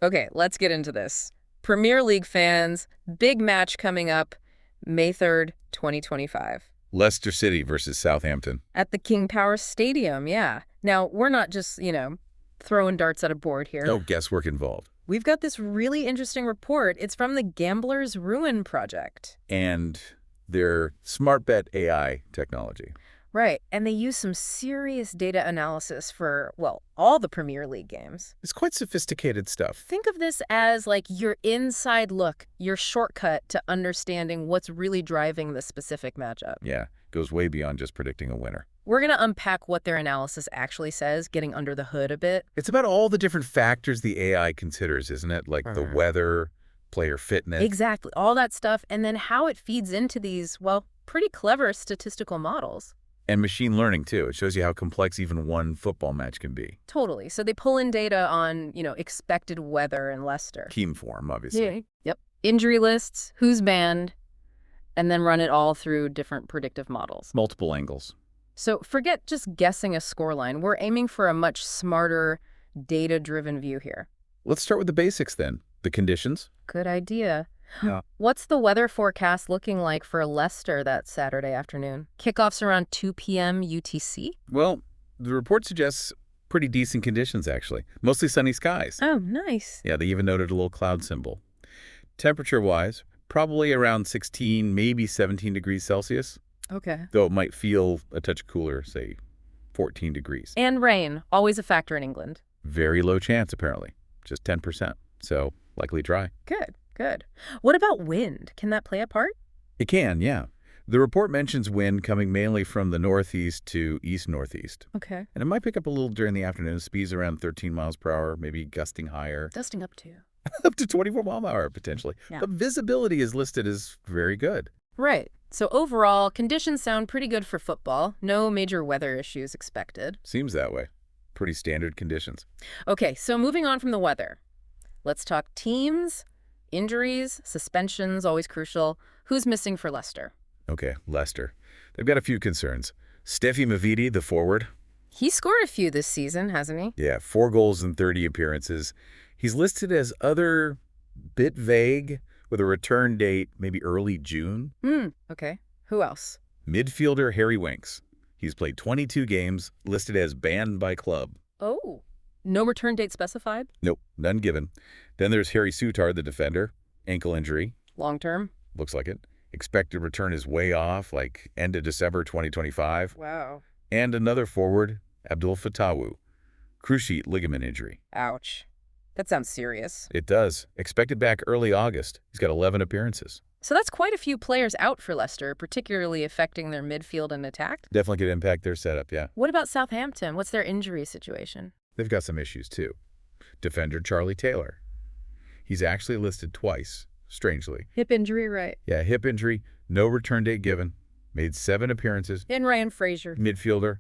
Okay, let's get into this. Premier League fans, big match coming up May 3rd, 2025. Leicester City versus Southampton. At the King Power Stadium, yeah. Now, we're not just, throwing darts at a board here. No guesswork involved. We've got this really interesting report. It's from the Gambler's Ruin Project. And their smart bet AI technology. Right, and they use some serious data analysis for, well, all the Premier League games. It's quite sophisticated stuff. Think of this as like your inside look, your shortcut to understanding what's really driving the specific matchup. Yeah, goes way beyond just predicting a winner. We're going to unpack what their analysis actually says, getting under the hood a bit. It's about all the different factors the AI considers, isn't it? Like the weather, player fitness. Exactly, all that stuff, and then how it feeds into these, well, pretty clever statistical models. And machine learning, too. It shows you how complex even one football match can be. Totally. So they pull in data on, expected weather in Leicester. Team form, obviously. Yeah. Yep. Injury lists, who's banned, and then run it all through different predictive models. Multiple angles. So forget just guessing a scoreline. We're aiming for a much smarter, data-driven view here. Let's start with the basics, then. The conditions. Good idea. Yeah. What's the weather forecast looking like for Leicester that Saturday afternoon? Kickoff's around 2 p.m. UTC? Well, the report suggests pretty decent conditions, actually. Mostly sunny skies. Oh, nice. Yeah, they even noted a little cloud symbol. Temperature-wise, probably around 16, maybe 17 degrees Celsius. Okay. Though it might feel a touch cooler, say 14 degrees. And rain, always a factor in England. Very low chance, apparently. Just 10%. So likely dry. Good. Good. What about wind? Can that play a part? It can, yeah. The report mentions wind coming mainly from the northeast to east-northeast. Okay. And it might pick up a little during the afternoon. Speeds around 13 miles per hour, maybe gusting higher. Dusting up to. Up to 24 mile per hour, potentially. Yeah. But visibility is listed as very good. Right. So overall, conditions sound pretty good for football. No major weather issues expected. Seems that way. Pretty standard conditions. Okay, so moving on from the weather. Let's talk teams. Injuries, suspensions, always crucial. Who's missing for Leicester? Okay, Leicester. They've got a few concerns. Steffi Mavidi, the forward. He scored a few this season, hasn't he? Yeah, 4 goals in 30 appearances. He's listed as other, bit vague, with a return date maybe early June. Okay. Who else? Midfielder Harry Winks. He's played 22 games, listed as banned by club. Oh. No return date specified? Nope, none given. Then there's Harry Souttar, the defender. Ankle injury. Long term? Looks like it. Expected return is way off, like end of December 2025. Wow. And another forward, Abdul Fatawu. Cruciate ligament injury. Ouch. That sounds serious. It does. Expected back early August. He's got 11 appearances. So that's quite a few players out for Leicester, particularly affecting their midfield and attack. Definitely could impact their setup, yeah. What about Southampton? What's their injury situation? They've got some issues, too. Defender Charlie Taylor. He's actually listed twice, strangely. Hip injury, right. Yeah, hip injury, no return date given. Made 7 appearances. And Ryan Fraser. Midfielder.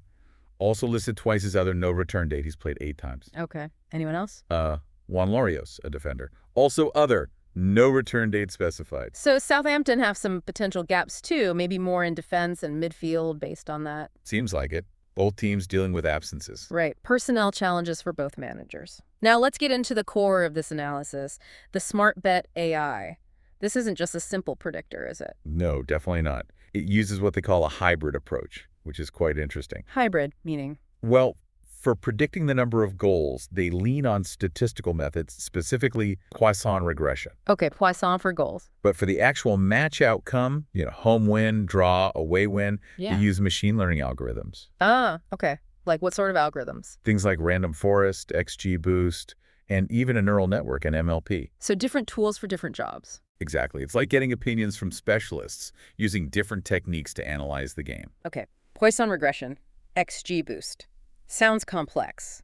Also listed twice as other, no return date. He's played 8 times. Okay. Anyone else? Juan Lorios, a defender. Also other, no return date specified. So Southampton have some potential gaps too, maybe more in defense and midfield based on that. Seems like it. Both teams dealing with absences. Right. Personnel challenges for both managers. Now let's get into the core of this analysis, the smart bet AI. This isn't just a simple predictor, is it? No, definitely not. It uses what they call a hybrid approach, which is quite interesting. Hybrid, meaning? Well, for predicting the number of goals, they lean on statistical methods, specifically Poisson regression. Okay, Poisson for goals. But for the actual match outcome, home win, draw, away win, Yeah. they use machine learning algorithms. Ah, okay. Like what sort of algorithms? Things like random forest, XG boost, and even a neural network and MLP. So different tools for different jobs. Exactly. It's like getting opinions from specialists using different techniques to analyze the game. Okay, Poisson regression, XG boost. Sounds complex.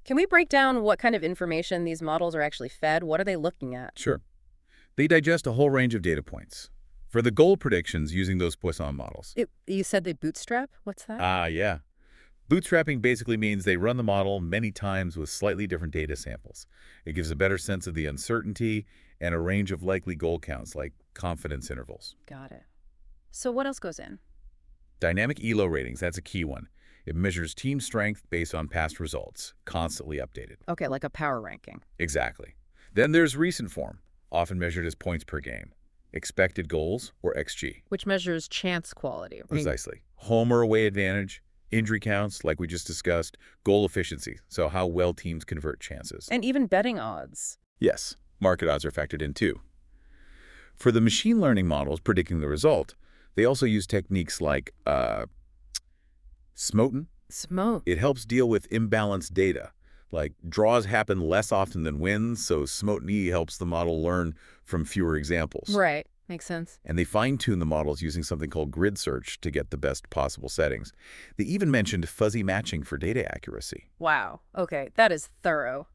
Can we break down what kind of information these models are actually fed? What are they looking at? Sure. They digest a whole range of data points. For the goal predictions using those Poisson models. You said they bootstrap? What's that? Yeah. Bootstrapping basically means they run the model many times with slightly different data samples. It gives a better sense of the uncertainty and a range of likely goal counts, like confidence intervals. Got it. So what else goes in? Dynamic ELO ratings, that's a key one. It measures team strength based on past results, constantly updated. Okay, like a power ranking. Exactly. Then there's recent form, often measured as points per game, expected goals, or XG. Which measures chance quality. Precisely. Home or away advantage, injury counts, like we just discussed, goal efficiency, so how well teams convert chances. And even betting odds. Yes, market odds are factored in too. For the machine learning models predicting the result, they also use techniques like Smoten. Smoke. It helps deal with imbalanced data. Like draws happen less often than wins, so Smoten helps the model learn from fewer examples. Right. Makes sense. And they fine-tune the models using something called grid search to get the best possible settings. They even mentioned fuzzy matching for data accuracy. Wow. Okay, that is thorough.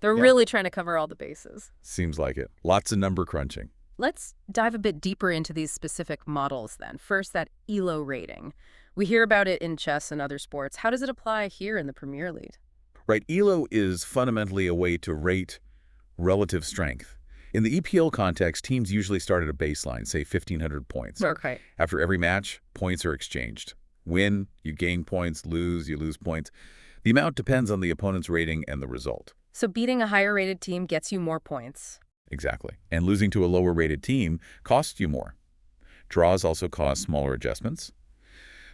They're Yeah. really trying to cover all the bases. Seems like it. Lots of number crunching. Let's dive a bit deeper into these specific models then. First, that ELO rating. We hear about it in chess and other sports. How does it apply here in the Premier League? Right, ELO is fundamentally a way to rate relative strength. In the EPL context, teams usually start at a baseline, say 1,500 points. Okay. After every match, points are exchanged. Win, you gain points. Lose, you lose points. The amount depends on the opponent's rating and the result. So beating a higher rated team gets you more points. Exactly. And losing to a lower rated team costs you more. Draws also cause smaller adjustments.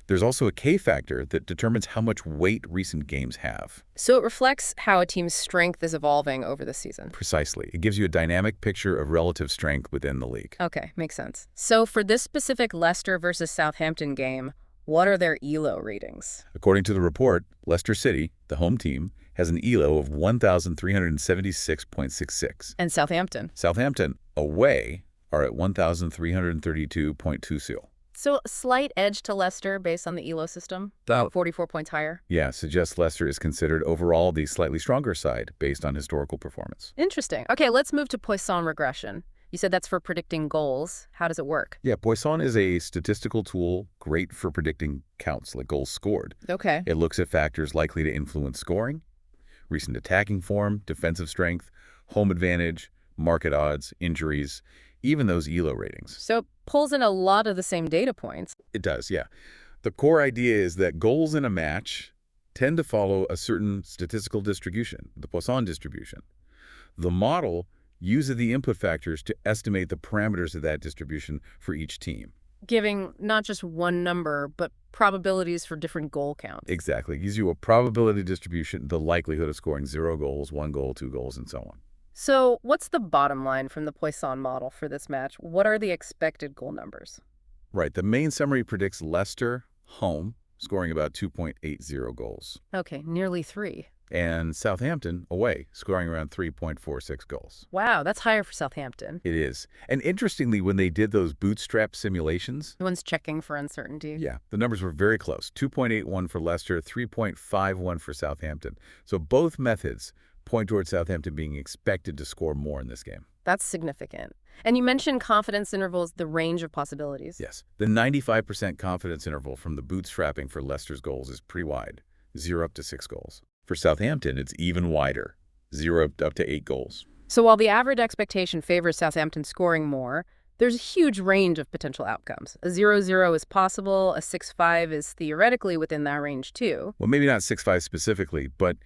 There's also a K factor that determines how much weight recent games have. So it reflects how a team's strength is evolving over the season. Precisely. It gives you a dynamic picture of relative strength within the league. Okay, makes sense. So for this specific Leicester versus Southampton game, what are their ELO ratings? According to the report, Leicester City, the home team, has an ELO of 1,376.66. And Southampton? Southampton, away, are at 1,332.20. So a slight edge to Leicester based on the ELO system? 44 points higher? Yeah, suggests Leicester is considered overall the slightly stronger side based on historical performance. Interesting. Okay, let's move to Poisson regression. You said that's for predicting goals. How does it work? Yeah, Poisson is a statistical tool great for predicting counts, like goals scored. Okay. It looks at factors likely to influence scoring, recent attacking form, defensive strength, home advantage, market odds, injuries, even those ELO ratings. So it pulls in a lot of the same data points. It does, yeah. The core idea is that goals in a match tend to follow a certain statistical distribution, the Poisson distribution. The model uses the input factors to estimate the parameters of that distribution for each team. Giving not just one number, but probabilities for different goal counts. Exactly. It gives you a probability distribution, the likelihood of scoring 0 goals, 1 goal, 2 goals, and so on. So what's the bottom line from the Poisson model for this match? What are the expected goal numbers? Right. The main summary predicts Leicester, home, scoring about 2.80 goals. Okay, nearly 3. And Southampton, away, scoring around 3.46 goals. Wow, that's higher for Southampton. It is. And interestingly, when they did those bootstrap simulations, The one's checking for uncertainty. yeah, the numbers were very close. 2.81 for Leicester, 3.51 for Southampton. So both methods point towards Southampton being expected to score more in this game. That's significant. And you mentioned confidence intervals, the range of possibilities. Yes. The 95% confidence interval from the bootstrapping for Leicester's goals is pretty wide, 0 up to 6 goals. For Southampton, it's even wider, 0 up to 8 goals. So while the average expectation favors Southampton scoring more, there's a huge range of potential outcomes. A 0-0 is possible, a 6-5 is theoretically within that range too. Well, maybe not 6-5 specifically, but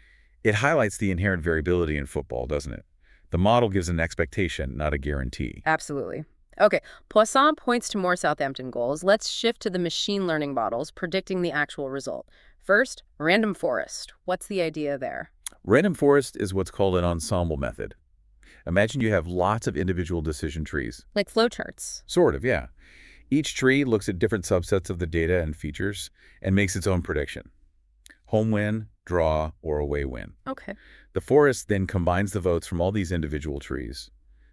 it highlights the inherent variability in football, doesn't it? The model gives an expectation, not a guarantee. Absolutely. Okay, Poisson points to more Southampton goals. Let's shift to the machine learning models predicting the actual result. First, random forest. What's the idea there? Random forest is what's called an ensemble method. Imagine you have lots of individual decision trees. Like flowcharts. Sort of, yeah. Each tree looks at different subsets of the data and features and makes its own prediction. Home win, draw, or away win. Okay. The forest then combines the votes from all these individual trees.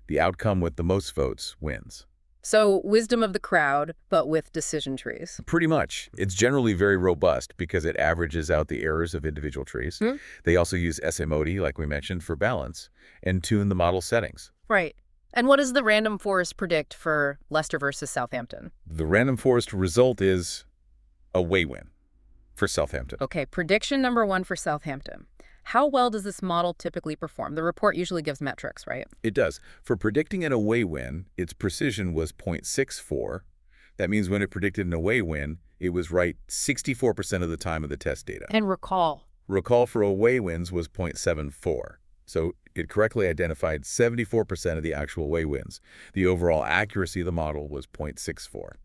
The outcome with the most votes wins. So wisdom of the crowd, but with decision trees. Pretty much. It's generally very robust because it averages out the errors of individual trees. They also use SMOD, like we mentioned, for balance and tune the model settings. Right. And what does the random forest predict for Leicester versus Southampton? The random forest result is away win for Southampton. Okay, prediction number 1 for Southampton. How well does this model typically perform? The report usually gives metrics, right? It does. For predicting an away win, its precision was 0.64. That means when it predicted an away win, it was right 64% of the time of the test data. And recall. Recall for away wins was 0.74. So it correctly identified 74% of the actual away wins. The overall accuracy of the model was 0.64.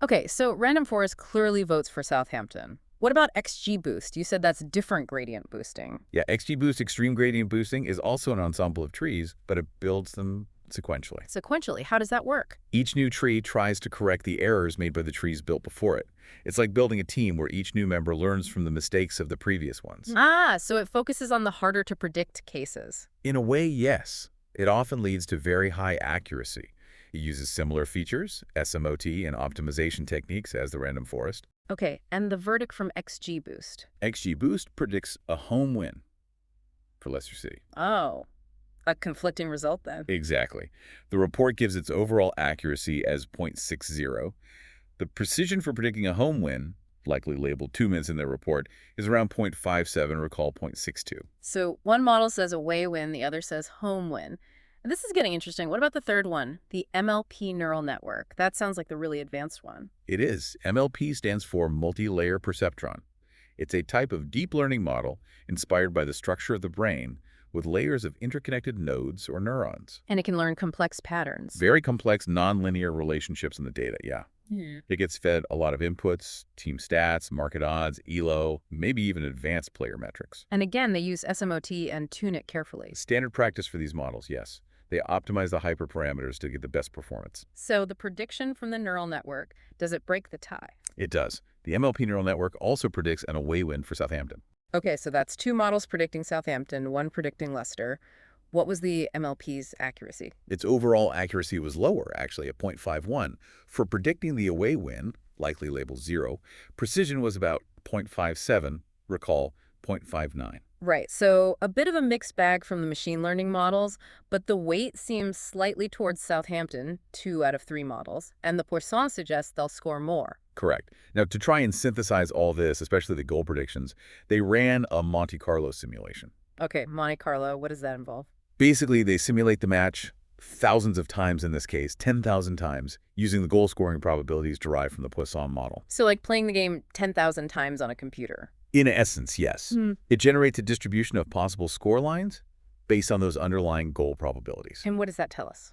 Okay, so Random Forest clearly votes for Southampton. What about XG Boost? You said that's different gradient boosting. Yeah, XGBoost Extreme Gradient Boosting is also an ensemble of trees, but it builds them sequentially. Sequentially, how does that work? Each new tree tries to correct the errors made by the trees built before it. It's like building a team where each new member learns from the mistakes of the previous ones. Ah, so it focuses on the harder to predict cases. In a way, yes. It often leads to very high accuracy. It uses similar features, SMOT, and optimization techniques as the random forest. Okay, and the verdict from XG Boost. XGBoost predicts a home win for Leicester City. Oh, a conflicting result then. Exactly. The report gives its overall accuracy as 0.60. The precision for predicting a home win, likely labeled 2 minutes in their report, is around 0.57, recall 0.62. So one model says away win, the other says home win. And this is getting interesting. What about the third one, the MLP neural network? That sounds like the really advanced one. It is. MLP stands for multi-layer perceptron. It's a type of deep learning model inspired by the structure of the brain with layers of interconnected nodes or neurons. And it can learn complex patterns. Very complex nonlinear relationships in the data, yeah. It gets fed a lot of inputs, team stats, market odds, ELO, maybe even advanced player metrics. And again, they use SMOT and tune it carefully. Standard practice for these models, yes. They optimize the hyperparameters to get the best performance. So the prediction from the neural network, does it break the tie? It does. The MLP neural network also predicts an away win for Southampton. Okay, so that's two models predicting Southampton, one predicting Leicester. What was the MLP's accuracy? Its overall accuracy was lower, actually, at 0.51. For predicting the away win, likely labeled 0, precision was about 0.57, recall 0.59. Right, so a bit of a mixed bag from the machine learning models, but the weight seems slightly towards Southampton, 2 out of 3 models, and the Poisson suggests they'll score more. Correct. Now, to try and synthesize all this, especially the goal predictions, they ran a Monte Carlo simulation. Okay, Monte Carlo, what does that involve? Basically, they simulate the match thousands of times in this case, 10,000 times, using the goal scoring probabilities derived from the Poisson model. So like playing the game 10,000 times on a computer. In essence, yes. It generates a distribution of possible score lines based on those underlying goal probabilities. And what does that tell us?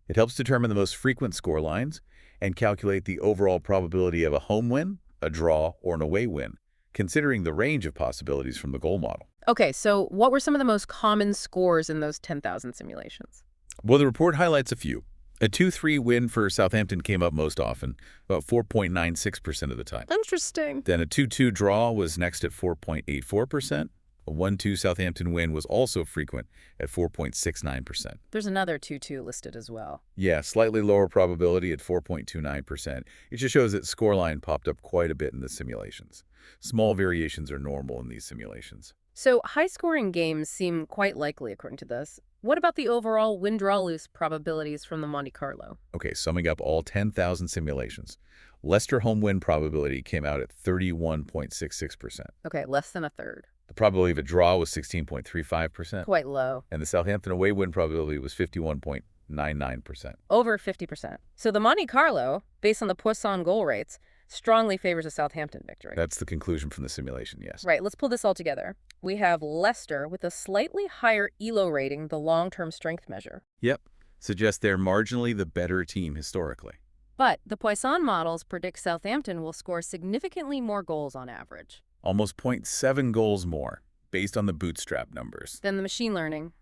It helps determine the most frequent score lines and calculate the overall probability of a home win, a draw, or an away win, considering the range of possibilities from the goal model. Okay, so what were some of the most common scores in those 10,000 simulations? Well, the report highlights a few. A 2-3 win for Southampton came up most often, about 4.96% of the time. Interesting. Then a 2-2 draw was next at 4.84%. A 1-2 Southampton win was also frequent at 4.69%. There's another 2-2 listed as well. Yeah, slightly lower probability at 4.29%. It just shows that scoreline popped up quite a bit in the simulations. Small variations are normal in these simulations. So high-scoring games seem quite likely according to this. What about the overall win-draw-lose probabilities from the Monte Carlo? Okay, summing up all 10,000 simulations, Leicester home win probability came out at 31.66%. Okay, less than a third. The probability of a draw was 16.35%. Quite low. And the Southampton away win probability was 51.99%. Over 50%. So the Monte Carlo, based on the Poisson goal rates, strongly favors a Southampton victory. That's the conclusion from the simulation, yes. Right, let's pull this all together. We have Leicester with a slightly higher ELO rating, the long-term strength measure. Yep. Suggests they're marginally the better team historically. But the Poisson models predict Southampton will score significantly more goals on average. Almost 0.7 goals more, based on the bootstrap numbers. Then the machine learning,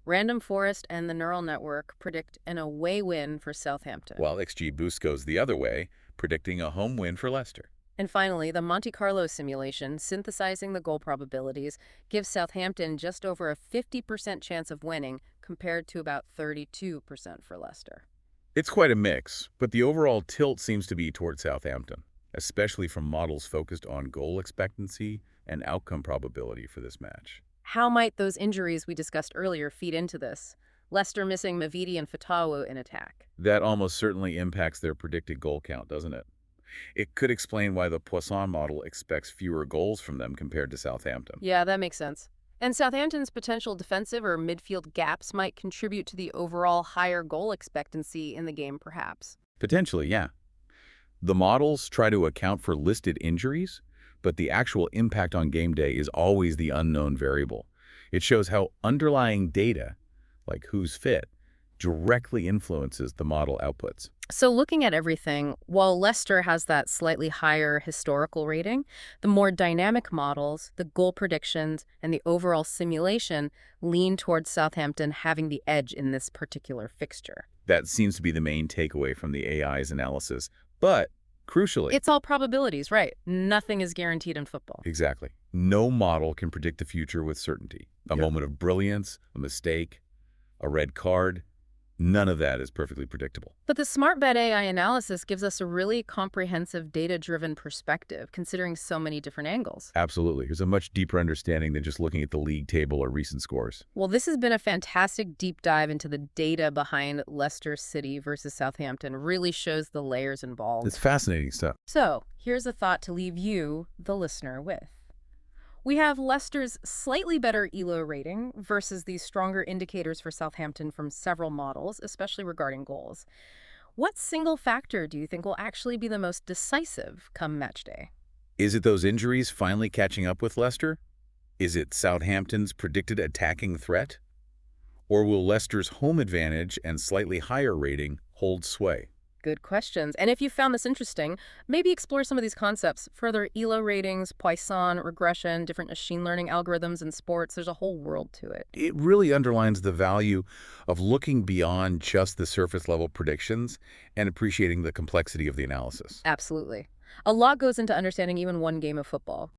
Random Forest, and the neural network predict an away win for Southampton. While XGBoost goes the other way, predicting a home win for Leicester. And finally, the Monte Carlo simulation, synthesizing the goal probabilities, gives Southampton just over a 50% chance of winning compared to about 32% for Leicester. It's quite a mix, but the overall tilt seems to be toward Southampton, especially from models focused on goal expectancy and outcome probability for this match. How might those injuries we discussed earlier feed into this? Leicester missing Mavidi and Fatawu in attack. That almost certainly impacts their predicted goal count, doesn't it? It could explain why the Poisson model expects fewer goals from them compared to Southampton. Yeah, that makes sense. And Southampton's potential defensive or midfield gaps might contribute to the overall higher goal expectancy in the game, perhaps. Potentially, yeah. The models try to account for listed injuries, but the actual impact on game day is always the unknown variable. It shows how underlying data, like who's fit, directly influences the model outputs. So looking at everything, while Leicester has that slightly higher historical rating, the more dynamic models, the goal predictions, and the overall simulation lean towards Southampton having the edge in this particular fixture. That seems to be the main takeaway from the AI's analysis. But, crucially, It's all probabilities, right? Nothing is guaranteed in football. exactly, no model can predict the future with certainty. A moment of brilliance, a mistake, a red card, none of that is perfectly predictable. But the smart bet AI analysis gives us a really comprehensive data-driven perspective, considering so many different angles. Absolutely. There's a much deeper understanding than just looking at the league table or recent scores. Well, this has been a fantastic deep dive into the data behind Leicester City versus Southampton. Really shows the layers involved. It's fascinating stuff. So, here's a thought to leave you, the listener, with. We have Leicester's slightly better ELO rating versus these stronger indicators for Southampton from several models, especially regarding goals. What single factor do you think will actually be the most decisive come match day? Is it those injuries finally catching up with Leicester? Is it Southampton's predicted attacking threat? Or will Leicester's home advantage and slightly higher rating hold sway? Good questions. And if you found this interesting, maybe explore some of these concepts. Further ELO ratings, Poisson, regression, different machine learning algorithms in sports. There's a whole world to it. It really underlines the value of looking beyond just the surface level predictions and appreciating the complexity of the analysis. Absolutely. A lot goes into understanding even one game of football.